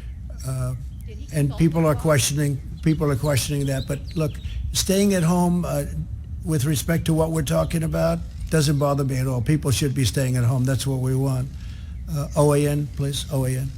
and people are questioning that. But look, staying at home with respect to what we're talking about doesn't bother me at all. People should be staying at home. That's what we want. OAN, please. OAN.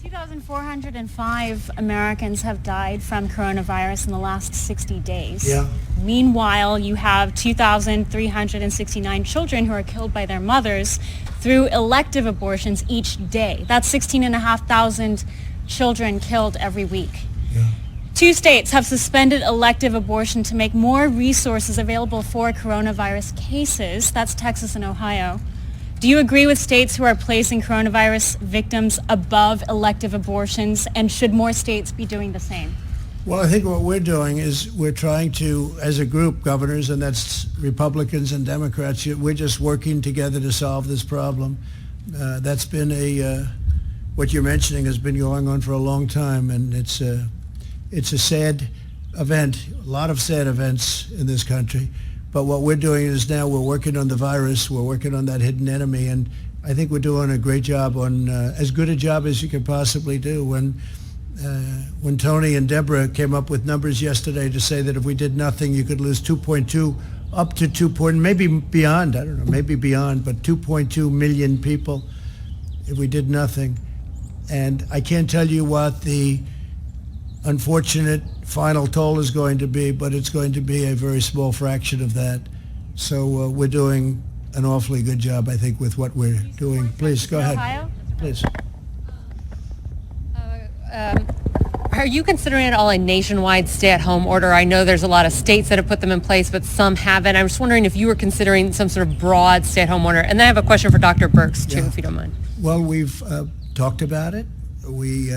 2,405 Americans have died from coronavirus in the last 60 days. Yeah. Meanwhile, you have 2,369 children who are killed by their mothers through elective abortions each day. That's 16,500 children killed every week. Yeah. 2 states have suspended elective abortion to make more resources available for coronavirus cases. That's Texas and Ohio. Do you agree with states who are placing coronavirus victims above elective abortions, and should more states be doing the same? Well, I think what we're doing is we're trying to, as a group, governors, and that's Republicans and Democrats, we're just working together to solve this problem. That's been what you're mentioning has been going on for a long time, and it's a sad event, a lot of sad events in this country. But what we're doing is now we're working on the virus, we're working on that hidden enemy, and I think we're doing a great job on, as good a job as you could possibly do. When Tony and Deborah came up with numbers yesterday to say that if we did nothing, you could lose 2.2 up to 2 point, maybe beyond, I don't know, maybe beyond, but 2.2 million people if we did nothing. And I can't tell you what the unfortunate final toll is going to be, but it's going to be a very small fraction of that. So we're doing an awfully good job, I think, with what we're doing. Please, go ahead. Ohio? Please. Are you considering at all a nationwide stay-at-home order? I know there's a lot of states that have put them in place, but some haven't. I'm just wondering if you were considering some sort of broad stay-at-home order. And then I have a question for Dr. Birx, too, if you don't mind. Well, we've talked about it. We,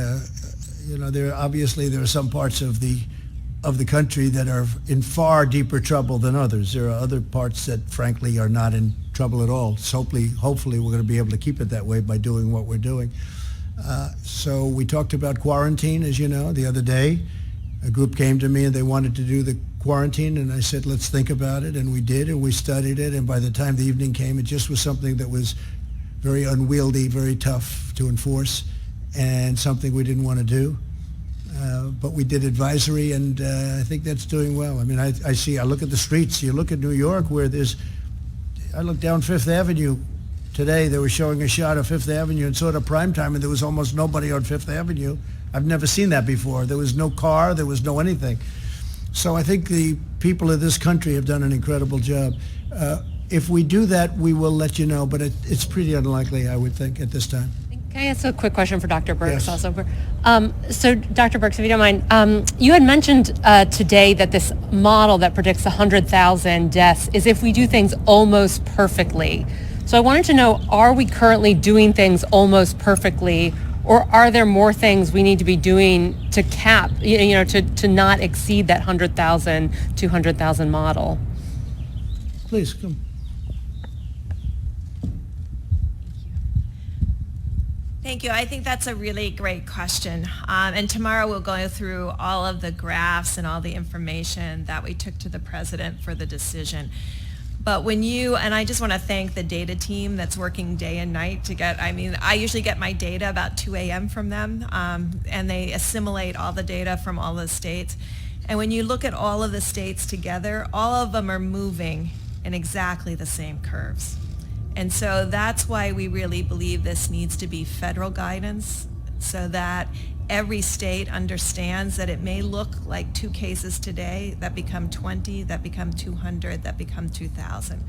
there are some parts of the country that are in far deeper trouble than others. There are other parts that, frankly, are not in trouble at all. So hopefully, we're going to be able to keep it that way by doing what we're doing. So we talked about quarantine, as you know, the other day. A group came to me and they wanted to do the quarantine, and I said, let's think about it, and we did, and we studied it, and by the time the evening came, it just was something that was very unwieldy, very tough to enforce, and something we didn't want to do. But we did advisory, and I think that's doing well. I mean, I look at the streets. You look at New York, where I look down Fifth Avenue today. They were showing a shot of Fifth Avenue in sort of prime time, and there was almost nobody on Fifth Avenue. I've never seen that before. There was no car. There was no anything. So I think the people of this country have done an incredible job. If we do that, we will let you know, but it's pretty unlikely, I would think, at this time. Can I ask a quick question for Dr. Birx Yes. also? So Dr. Birx, if you don't mind, you had mentioned today that this model that predicts 100,000 deaths is if we do things almost perfectly. So I wanted to know, are we currently doing things almost perfectly, or are there more things we need to be doing to cap, to not exceed that 100,000, 200,000 model? Please, come. Thank you. I think that's a really great question. And tomorrow we'll go through all of the graphs and all the information that we took to the president for the decision. But and I just want to thank the data team that's working day and night I usually get my data about 2 a.m. from them, and they assimilate all the data from all the states. And when you look at all of the states together, all of them are moving in exactly the same curves. And so that's why we really believe this needs to be federal guidance, so that every state understands that it may look like 2 cases today that become 20, that become 200, that become 2,000.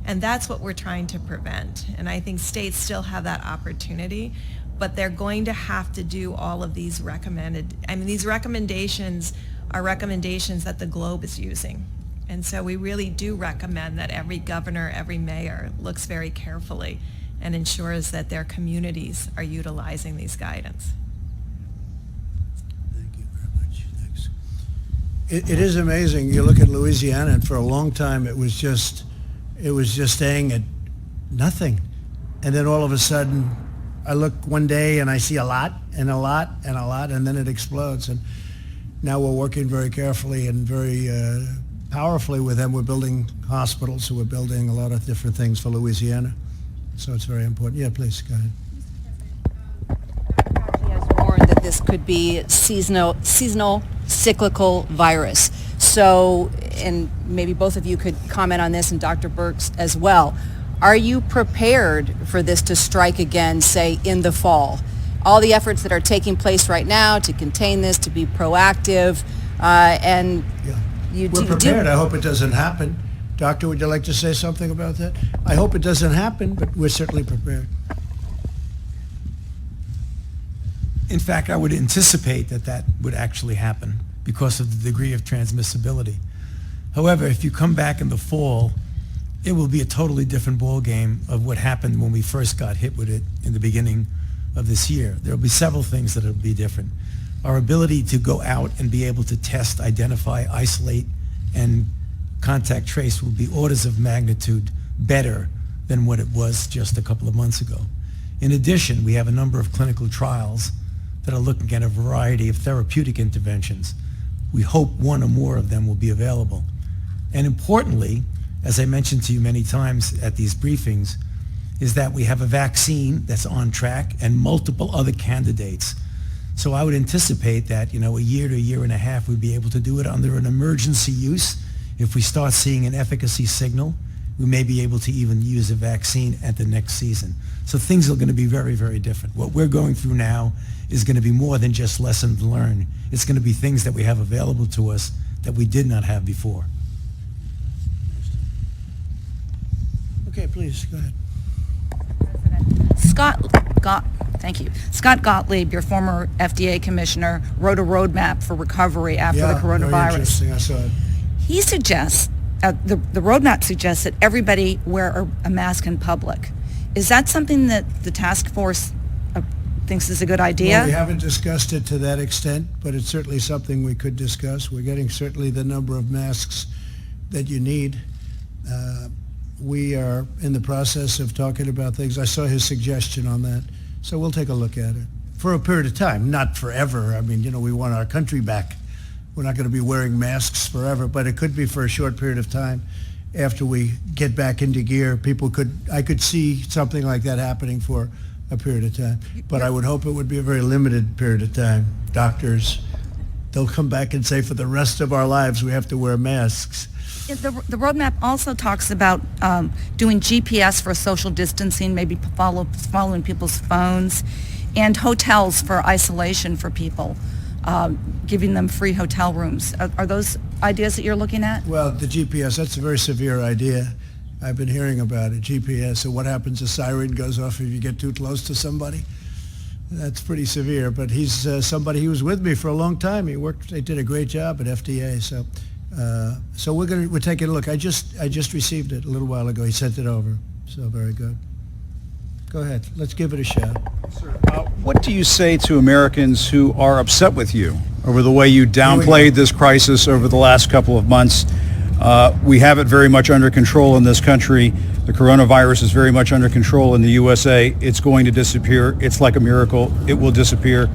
And that's what we're trying to prevent. And I think states still have that opportunity. but they're going to have to do all of these these recommendations are recommendations that the globe is using. And so we really do recommend that every governor, every mayor looks very carefully and ensures that their communities are utilizing these guidance. Thank you very much. Thanks. It is amazing. You look at Louisiana, and for a long time it was just staying at nothing. And then all of a sudden, I look one day and I see a lot and a lot and a lot, and then it explodes. And now we're working very carefully and very powerfully with them. We're building hospitals, so we're building a lot of different things for Louisiana. So it's very important. Yeah, please, go ahead. She has warned that this could be seasonal cyclical virus. So, and maybe both of you could comment on this, and Dr. Birx as well. Are you prepared for this to strike again, say, in the fall? All the efforts that are taking place right now to contain this, to be proactive, and Yeah. you We're prepared. I hope it doesn't happen. Doctor, would you like to say something about that? I hope it doesn't happen, but we're certainly prepared. In fact, I would anticipate that that would actually happen because of the degree of transmissibility. However, if you come back in the fall, it will be a totally different ballgame of what happened when we first got hit with it in the beginning of this year. There will be several things that will be different. Our ability to go out and be able to test, identify, isolate, and contact trace will be orders of magnitude better than what it was just a couple of months ago. In addition, we have a number of clinical trials that are looking at a variety of therapeutic interventions. We hope one or more of them will be available. And importantly, as I mentioned to you many times at these briefings, is that we have a vaccine that's on track and multiple other candidates. So I would anticipate that, a year to a year and a half, we'd be able to do it under an emergency use. If we start seeing an efficacy signal, we may be able to even use a vaccine at the next season. So things are going to be very, very different. What we're going through now is going to be more than just lessons learned. It's going to be things that we have available to us that we did not have before. Okay, please, go ahead. Thank you. Scott Gottlieb, your former FDA commissioner, wrote a roadmap for recovery after the coronavirus. Very interesting. I saw it. He suggests, the roadmap suggests that everybody wear a mask in public. Is that something that the task force thinks is a good idea? Well, we haven't discussed it to that extent, but it's certainly something we could discuss. We're getting certainly the number of masks that you need. We are in the process of talking about things. I saw his suggestion on that, so we'll take a look at it for a period of time, not forever. I mean, we want our country back. We're not going to be wearing masks forever, but it could be for a short period of time. After we get back into gear, I could see something like that happening for a period of time, but I would hope it would be a very limited period of time. Doctors, they'll come back and say for the rest of our lives we have to wear masks. The roadmap also talks about doing GPS for social distancing, maybe following people's phones, and hotels for isolation for people, giving them free hotel rooms. Are those ideas that you're looking at? Well, the GPS, that's a very severe idea. I've been hearing about it, GPS. So what happens? A siren goes off if you get too close to somebody? That's pretty severe, but he's somebody, he was with me for a long time. They did a great job at FDA, so we're taking a look. I just received it a little while ago. He sent it over, so very good. Go ahead. Let's give it a shot. Sir, what do you say to Americans who are upset with you over the way you downplayed this crisis over the last couple of months? We have it very much under control in this country. The coronavirus is very much under control in the USA. It's going to disappear. It's like a miracle. It will disappear.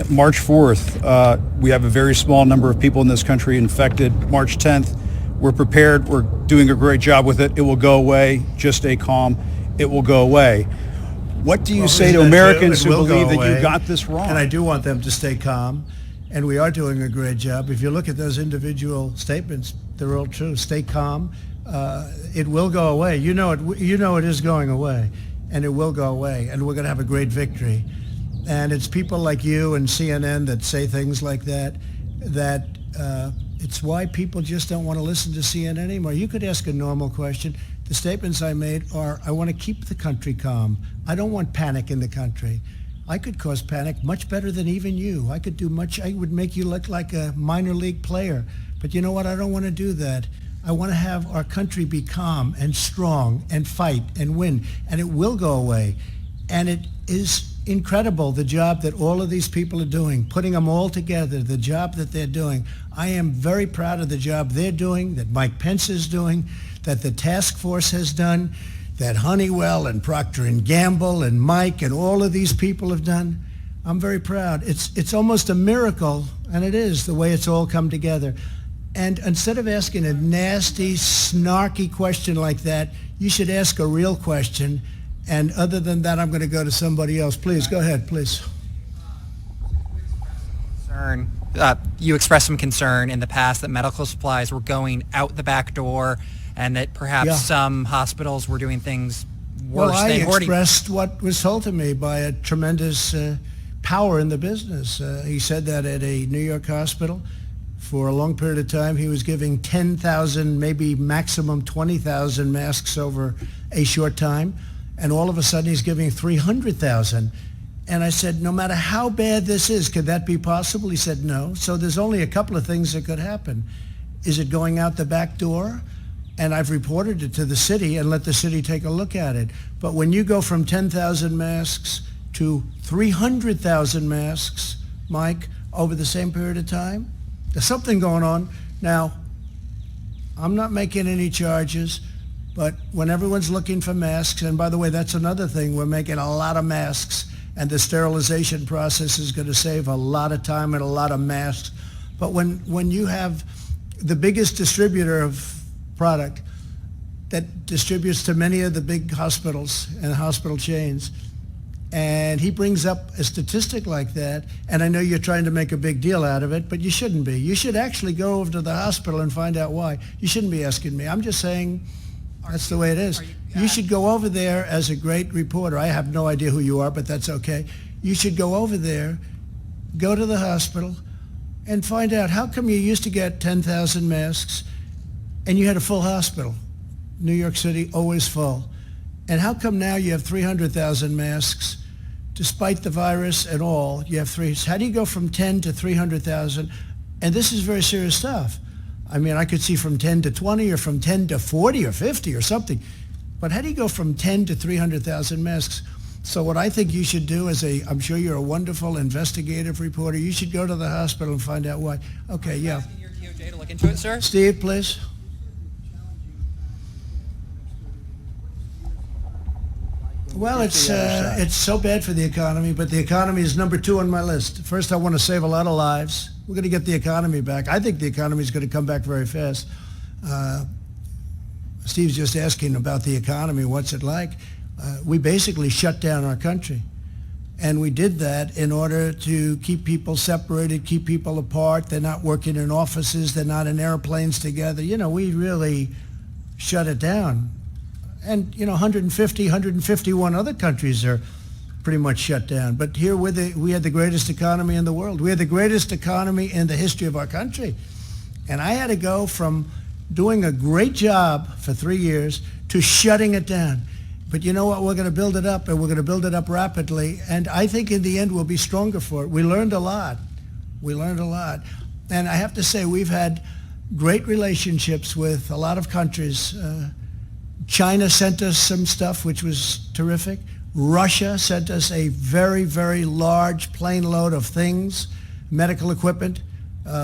March 4th, we have a very small number of people in this country infected. March 10th, we're prepared. We're doing a great job with it. It will go away. Just stay calm. It will go away. What do you say to Americans who believe that you got this wrong? And I do want them to stay calm, and we are doing a great job. If you look at those individual statements, they're all true. Stay calm. It will go away. You know it is going away, and it will go away, and we're going to have a great victory. And it's people like you and CNN that say things like that it's why people just don't want to listen to CNN anymore. You could ask a normal question. The statements I made are, I want to keep the country calm. I don't want panic in the country. I could cause panic much better than even you. I would make you look like a minor league player. But you know what? I don't want to do that. I want to have our country be calm and strong and fight and win. And it will go away. And it is incredible, the job that all of these people are doing, putting them all together, the job that they're doing. I am very proud of the job they're doing, that Mike Pence is doing, that the task force has done, that Honeywell and Procter & Gamble and Mike and all of these people have done. I'm very proud. It's almost a miracle, and it is, the way it's all come together. And instead of asking a nasty, snarky question like that, you should ask a real question. And other than that, I'm going to go to somebody else. Please, go ahead, please. You expressed some concern in the past that medical supplies were going out the back door and that perhaps some hospitals were doing things worse than hoarding. Well, I expressed what was told to me by a tremendous power in the business. He said that at a New York hospital. For a long period of time, he was giving 10,000, maybe maximum 20,000 masks over a short time. And all of a sudden, he's giving 300,000. And I said, no matter how bad this is, could that be possible? He said, no. So there's only a couple of things that could happen. Is it going out the back door? And I've reported it to the city and let the city take a look at it. But when you go from 10,000 masks to 300,000 masks, Mike, over the same period of time, there's something going on. Now, I'm not making any charges, but when everyone's looking for masks, and by the way, that's another thing, we're making a lot of masks, and the sterilization process is going to save a lot of time and a lot of masks. But when you have the biggest distributor of product that distributes to many of the big hospitals and hospital chains, and he brings up a statistic like that, and I know you're trying to make a big deal out of it, but you shouldn't be. You should actually go over to the hospital and find out why. You shouldn't be asking me. I'm just saying that's the way it is. You should go over there as a great reporter. I have no idea who you are, but that's okay. You should go over there, go to the hospital, and find out how come you used to get 10,000 masks and you had a full hospital. New York City, always full. And how come now you have 300,000 masks, despite the virus and all, you have three? How do you go from 10 to 300,000? And this is very serious stuff. I mean, I could see from 10 to 20 or from 10 to 40 or 50 or something. But how do you go from 10 to 300,000 masks? So what I think you should do is I'm sure you're a wonderful investigative reporter. You should go to the hospital and find out why. Okay, yeah. I'm asking your DOJ to look into it, sir. Steve, please. Well, it's so bad for the economy, but the economy is number 2 on my list. First, I want to save a lot of lives. We're going to get the economy back. I think the economy is going to come back very fast. Steve's just asking about the economy. What's it like? We basically shut down our country. And we did that in order to keep people separated, keep people apart. They're not working in offices. They're not in airplanes together. You know, we really shut it down. And, 150, 151 other countries are pretty much shut down. But here we had the greatest economy in the world. We had the greatest economy in the history of our country. And I had to go from doing a great job for 3 years to shutting it down. But you know what? We're going to build it up, and we're going to build it up rapidly. And I think in the end we'll be stronger for it. We learned a lot. And I have to say we've had great relationships with a lot of countries. China sent us some stuff, which was terrific. Russia sent us a very, very large plane load of things, medical equipment,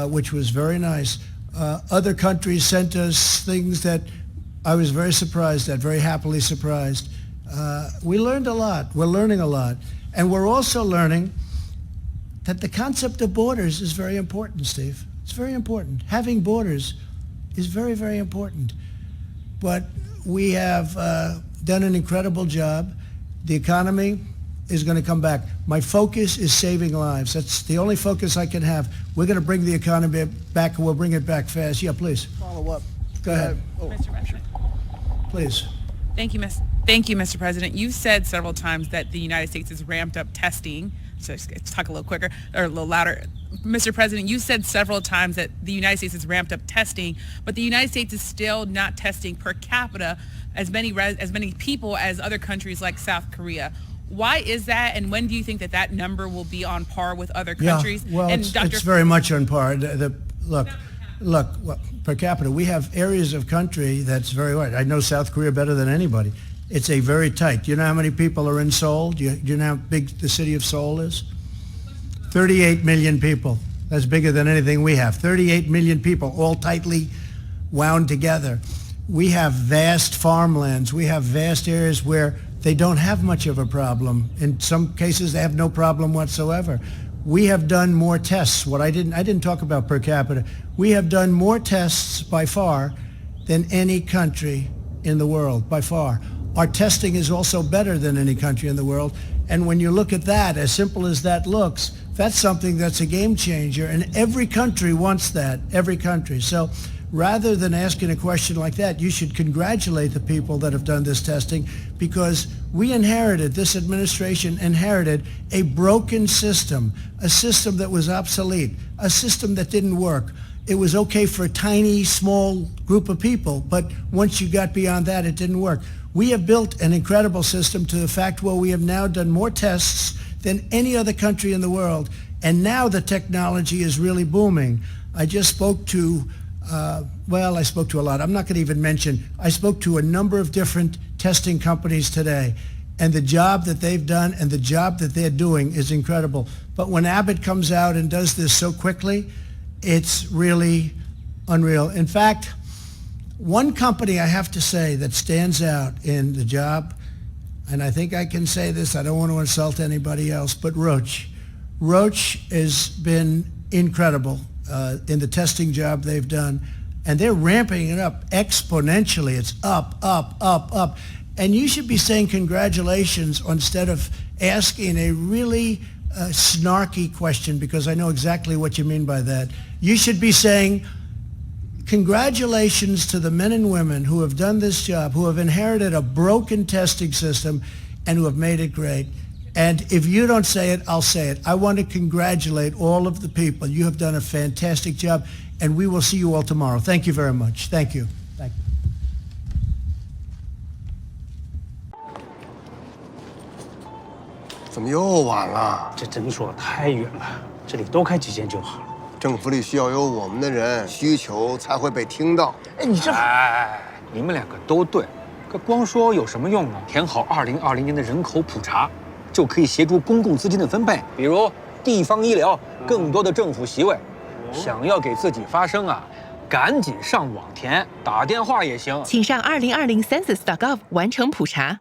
which was very nice. Other countries sent us things that I was very surprised at, very happily surprised. We learned a lot. We're learning a lot. And we're also learning that the concept of borders is very important, Steve. It's very important. Having borders is very, very important. But we have done an incredible job. The economy is going to come back. My focus is saving lives. That's the only focus I can have. We're going to bring the economy back, and we'll bring it back fast. Yeah, please. Follow up. Go ahead. Mr. President. Please. Thank you, Mr. President. You've said several times that the United States has ramped up testing. So let's talk a little quicker or a little louder. Mr. President, you said several times that the United States has ramped up testing, but the United States is still not testing per capita as many people as other countries like South Korea. Why is that, and when do you think that number will be on par with other countries? Yeah, well, and it's very much on par. Look, per capita, we have areas of country that's very wide. I know South Korea better than anybody. It's a very tight. Do you know how many people are in Seoul? Do you know how big the city of Seoul is? 38 million people. That's bigger than anything we have. 38 million people, all tightly wound together. We have vast farmlands. We have vast areas where they don't have much of a problem. In some cases, they have no problem whatsoever. We have done more tests. I didn't talk about per capita. We have done more tests by far than any country in the world, by far. Our testing is also better than any country in the world. And when you look at that, as simple as that looks, that's something that's a game changer. And every country wants that, every country. So rather than asking a question like that, you should congratulate the people that have done this testing, because this administration inherited a broken system, a system that was obsolete, a system that didn't work. It was okay for a tiny, small group of people, but once you got beyond that, it didn't work. We have built an incredible system to the fact where we have now done more tests than any other country in the world, and now the technology is really booming. I just spoke to I spoke to a lot. I'm not going to even mention. I spoke to a number of different testing companies today, and the job that they've done and the job that they're doing is incredible. But when Abbott comes out and does this so quickly, it's really unreal. In fact, one company I have to say that stands out in the job, and I think I can say this, I don't want to insult anybody else, but Roche. Roche has been incredible in the testing job they've done, and they're ramping it up exponentially. It's up, up, up, up. And you should be saying congratulations instead of asking a really snarky question, because I know exactly what you mean by that. You should be saying congratulations to the men and women who have done this job, who have inherited a broken testing system and who have made it great. And if you don't say it, I'll say it. I want to congratulate all of the people. You have done a fantastic job, and we will see you all tomorrow. Thank you very much. Thank you. Thank you. 怎么又晚了？这诊所太远了，这里多开几间就好了。政府里需要有我们的人，需求才会被听到。哎，你这……哎，你们两个都对，可光说有什么用呢？填好2020年的人口普查，就可以协助公共资金的分配，比如地方医疗、更多的政府席位。想要给自己发声啊，赶紧上网填，打电话也行。请上2020census.gov 完成普查。